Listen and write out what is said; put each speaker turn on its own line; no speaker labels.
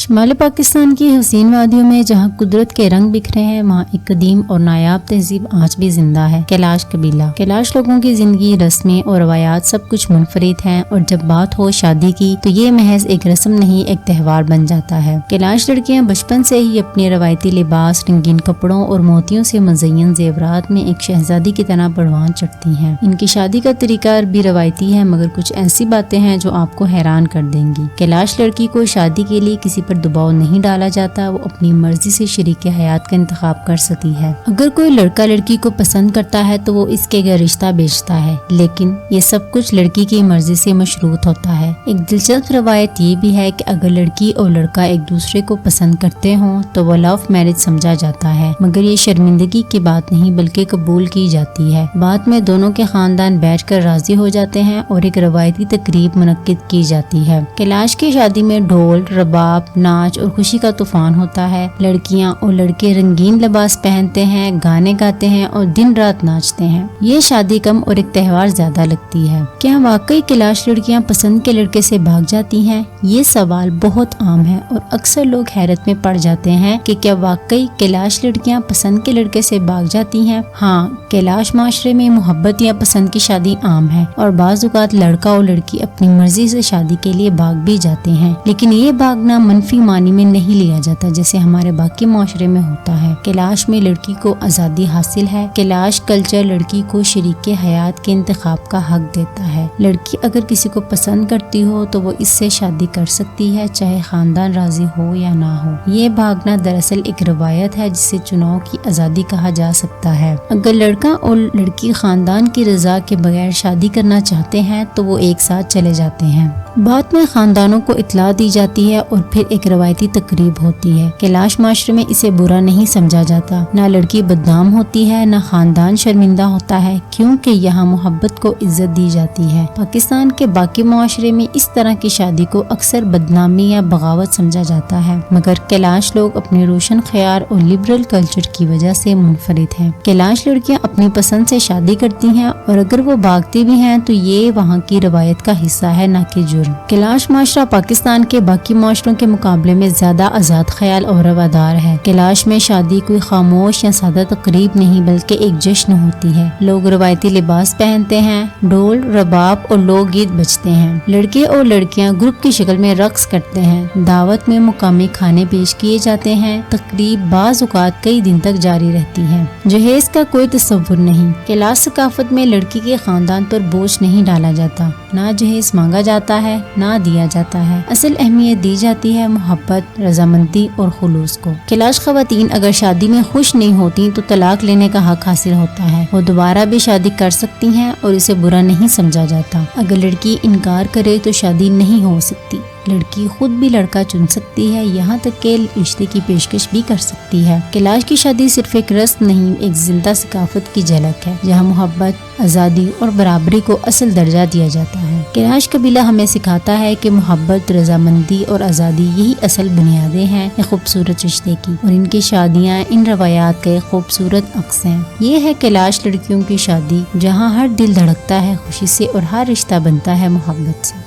شمال پاکستان کی حسین وادیوں میں جہاں قدرت کے رنگ بکھرے ہیں، وہاں ایک قدیم اور نایاب تہذیب آج بھی زندہ ہے، کیلاش قبیلہ۔ کیلاش لوگوں کی زندگی، رسمیں اور روایات سب کچھ منفرد ہیں، اور جب بات ہو شادی کی تو یہ محض ایک رسم نہیں، ایک تہوار بن جاتا ہے۔ کیلاش لڑکیاں بچپن سے ہی اپنے روایتی لباس، رنگین کپڑوں اور موتیوں سے مزین زیورات میں ایک شہزادی کی طرح بڑھوان چڑھتی ہیں۔ ان کی شادی کا طریقہ بھی روایتی ہے، مگر کچھ ایسی باتیں ہیں جو آپ کو حیران کر دیں گی۔ کیلاش لڑکی کو شادی کے لیے کسی پر دباؤ نہیں ڈالا جاتا، وہ اپنی مرضی سے شریک حیات کا انتخاب کر سکتی ہے۔ اگر کوئی لڑکا لڑکی کو پسند کرتا ہے تو وہ اس کے گھر رشتہ بیچتا ہے، لیکن یہ سب کچھ لڑکی کی مرضی سے مشروط ہوتا ہے۔ ایک دلچسپ روایت یہ بھی ہے کہ اگر لڑکی اور لڑکا ایک دوسرے کو پسند کرتے ہوں تو وہ لو میرج سمجھا جاتا ہے، مگر یہ شرمندگی کی بات نہیں بلکہ قبول کی جاتی ہے۔ بعد میں دونوں کے خاندان بیٹھ کر راضی ہو جاتے ہیں اور ایک روایتی تقریب منعقد کی جاتی ہے۔ کیلاش کی شادی میں ڈھول، رباب، ناچ اور خوشی کا طوفان ہوتا ہے۔ لڑکیاں اور لڑکے رنگین لباس پہنتے ہیں، گانے گاتے ہیں اور دن رات ناچتے ہیں۔ یہ شادی کم اور ایک تہوار زیادہ لگتی ہے۔ کیا واقعی کیلاش لڑکیاں پسند کے لڑکے سے بھاگ جاتی ہیں؟ یہ سوال بہت عام ہے اور اکثر لوگ حیرت میں پڑ جاتے ہیں کہ کیا واقعی کیلاش لڑکیاں پسند کے لڑکے سے بھاگ جاتی ہیں؟ ہاں، کیلاش معاشرے میں محبت یا پسند کی شادی عام ہے، اور بعض اوقات لڑکا اور لڑکی اپنی مرضی سے شادی کے لیے بھاگ بھی جاتے ہیں، لیکن یہ بھاگنا منفی معنی میں نہیں لیا جاتا جیسے ہمارے باقی معاشرے میں ہوتا ہے۔ کیلاش میں لڑکی کو آزادی حاصل ہے۔ کیلاش کلچر لڑکی کو شریک حیات کے انتخاب کا حق دیتا ہے۔ لڑکی اگر کسی کو پسند کرتی ہو تو وہ اس سے شادی کر سکتی ہے، چاہے خاندان راضی ہو یا نہ ہو۔ یہ بھاگنا دراصل ایک روایت ہے جسے چناؤ کی آزادی کہا جا سکتا ہے۔ اگر لڑکا اور لڑکی خاندان کی رضا کے بغیر شادی کرنا چاہتے ہیں تو وہ ایک ساتھ چلے جاتے ہیں۔ بعد میں خاندانوں کو اطلاع دی جاتی ہے اور پھر ایک روایتی تقریب ہوتی ہے۔ کیلاش معاشرے میں اسے برا نہیں سمجھا جاتا، نہ لڑکی بدنام ہوتی ہے، نہ خاندان شرمندہ ہوتا ہے، کیونکہ یہاں محبت کو عزت دی جاتی ہے۔ پاکستان کے باقی معاشرے میں اس طرح کی شادی کو اکثر بدنامی یا بغاوت سمجھا جاتا ہے، مگر کیلاش لوگ اپنے روشن خیال اور لبرل کلچر کی وجہ سے منفرد ہیں۔ کیلاش لڑکیاں اپنی پسند سے شادی کرتی ہیں، اور اگر وہ بھاگتی بھی ہیں تو یہ وہاں کی روایت کا حصہ ہے، نہ کہ جرم۔ کیلاش معاشرہ پاکستان کے باقی معاشروں کے مقابلے میں زیادہ آزاد خیال اور روادار ہے۔ کیلاش میں شادی کوئی خاموش یا سادہ تقریب نہیں بلکہ ایک جشن ہوتی ہے۔ لوگ روایتی لباس پہنتے ہیں، ڈھول، رباب اور لوک گیت بجتے ہیں۔ لڑکے اور لڑکیاں گروپ کی شکل میں رقص کرتے ہیں۔ دعوت میں مقامی کھانے پیش کیے جاتے ہیں۔ تقریب بعض اوقات کئی دن تک جاری رہتی ہے۔ جہیز کا کوئی تصور نہیں۔ کیلاش ثقافت میں لڑکی کے خاندان پر بوجھ نہیں ڈالا جاتا، نہ جہیز مانگا جاتا ہے نہ دیا جاتا ہے۔ اصل اہمیت دی جاتی ہے محبت، رضامندی اور خلوص کو۔ کیلاش خواتین اگر شادی میں خوش نہیں ہوتی تو طلاق لینے کا حق حاصل ہوتا ہے۔ وہ دوبارہ بھی شادی کر سکتی ہیں اور اسے برا نہیں سمجھا جاتا۔ اگر لڑکی انکار کرے تو شادی نہیں ہو سکتی۔ لڑکی خود بھی لڑکا چن سکتی ہے، یہاں تک کہ رشتے کی پیشکش بھی کر سکتی ہے۔ کیلاش کی شادی صرف ایک رسم نہیں، ایک زندہ ثقافت کی جھلک ہے، جہاں محبت، آزادی اور برابری کو اصل درجہ دیا جاتا ہے۔ کیلاش قبیلہ ہمیں سکھاتا ہے کہ محبت، رضامندی اور آزادی یہی اصل بنیادیں ہیں ایک خوبصورت رشتے کی، اور ان کی شادیاں ان روایات کے خوبصورت عکس ہیں۔ یہ ہے کیلاش لڑکیوں کی شادی، جہاں ہر دل دھڑکتا ہے خوشی سے اور ہر رشتہ بنتا ہے محبت سے۔